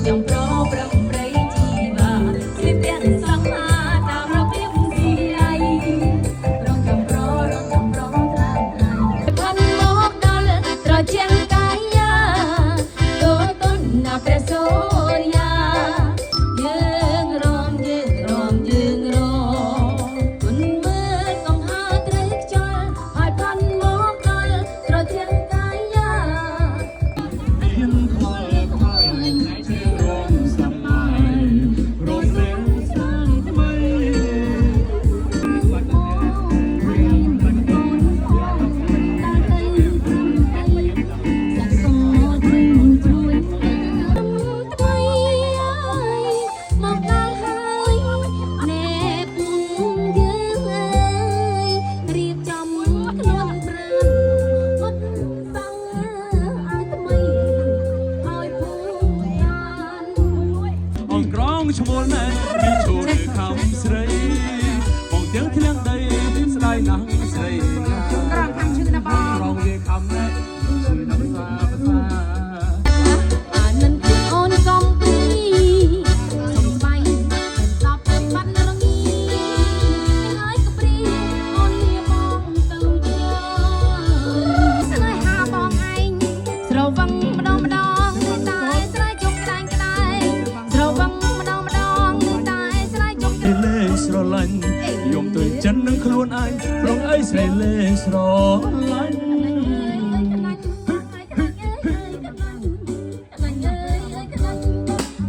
trong pro bầm rây chi và xếp tiền sang hà ta pro biết gì ai rong trong pro ta thân mốc đó là trò chuyện cái ya đôi tuần na presoria dương rom tuần mưa công hà trách cho hai thân mốc đó là trò chuyện cái yaชมนมีโชว์ด้วยคำสไรมองเตียงที่เลี้ยงได้สลายหนังใส่ร้องคำชื่อนะบ้องร้องเรียกคำแรกชื่อน้ำตาอ่านมันคือโอนกองปีสมใบตอบบันรงีหายกับปรีโอนเลียมองเติมเจอสลายหาบองไอ้สระวังมาดองตายสลายจงกระไดสระวังស្រឡាញ់យំទៅចិននឹងខ្លួនឯងប្រងអីស្រីលេស្រឡាញ់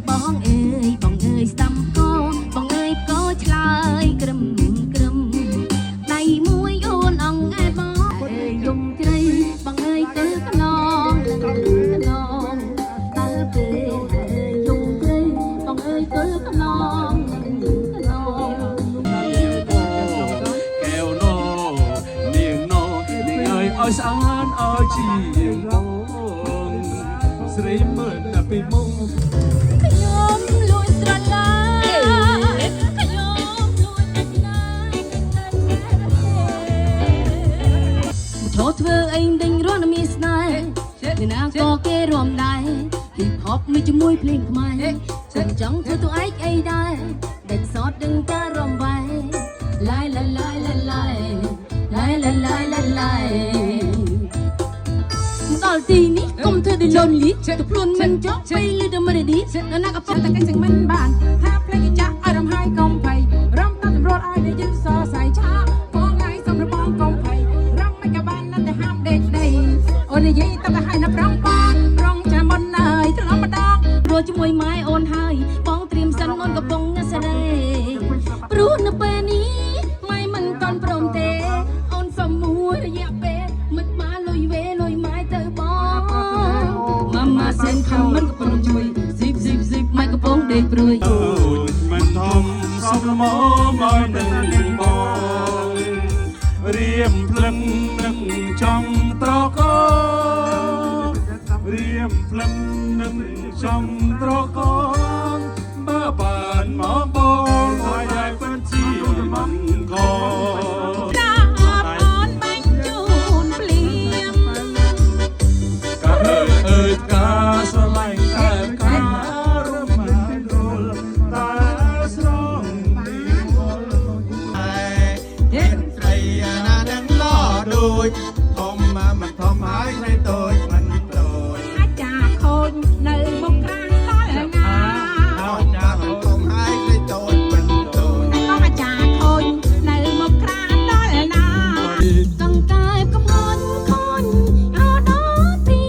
បងអើយស្ដាំកោបងអើយក៏ឆ្លើយក្រឹមដៃមួយអូនអងឯបងយំជ្រៃបងអើយទៅកណងតើពេលយំជ្រៃបងអើយទៅកណងឲ្យស្អាតឲ្យជាងងស្រីមើលតែពីមុខខ្ញុំលួចស្រឡាញ់ខ្ញុំលួចអត់ណាចូលធ្វើអីដេញរស់មានស្នេហ៍អ្នកណាក៏គេរួមដែរហ៊ីបហបមួយជាមួយភ្លេងខ្មែរចង់ធ្វើទៅឯងអីដែរដេញសតដឹងតែរំវាយឡាយដល់ទីនេះកុំធ្វើដូចលន់លីទៅខ្លួនមិនចប់ពេលលឺដល់មិនឌីដល់ណាក៏ប៉ុន្តែគេចឹងមិនបានថាភ្លេចចាក់ឲ្យរំហើយកុំភ័យរំតាមសម្រួលឲ្យតែយើងសរសៃឆាបងឯងសំរបងកុំភ័យរំមិនក៏បានណាស់តែហាមដេកដីអូននិយាយទៅឲ្យណាប្រងបងប្រងចាំមិនអើយត្រឡប់ម្ដងព្រោះជាមួយម៉ែអូនហើយបងត្រៀមសិនអូនកំពុងសេរីព្រោះនៅពេលនេះម៉ែមិនទាន់ព្រមទេអូនសំមួយរយៈពេលមិនបានលុយម៉ែទៅបងម៉ាម៉ាសេនខំមិនកំពុងជួយស៊ីបម៉ែកំពុងដេកព្រួយមិនធំសំលមឲ្យនឹងបងរៀមភ្លឹងនឹងចង់ត្រករៀមភ្លឹងនឹងចង់ត្រកបើបានមកបងឲ្យពិតជាមិនខការស្រឡាញ់តែការរំខានរលតែស្រងទីវល់តែស្រីណានឹងឡដូចធំមិនធំហើយស្រីតូចមិនតូចអាចចាខូចនៅមុខក្រាស់ដល់ណាចាមិនធំហើយស្រីតូចមិនតូចក៏អាចចាខូចនៅមុខក្រាស់ដល់ណាកង្កែបកំហន់ខន់អោដល់ទី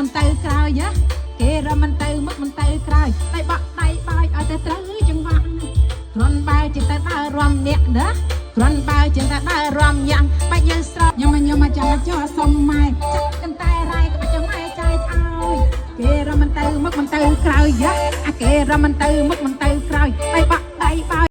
មិនទៅក្រោយគេរមិនទៅមុខមិនទៅក្រោយដៃបាក់ដៃបាយឲ្យតែត្រូវចង្វាក់គ្រាន់បើជាតែដើររំអ្នកណាគ្រាន់បើជាតែដើររំយ៉ាងបាច់យើងស្រោខ្ញុំមកចាំចោះសុំម៉ែចាក់កន្តែរ៉ៃក៏បាច់ចាំម៉ែចាយឲ្យគេរមិនទៅមុខមិនទៅក្រោយអាគេរមិនទៅមុខមិនទៅក្រោយដៃបាក់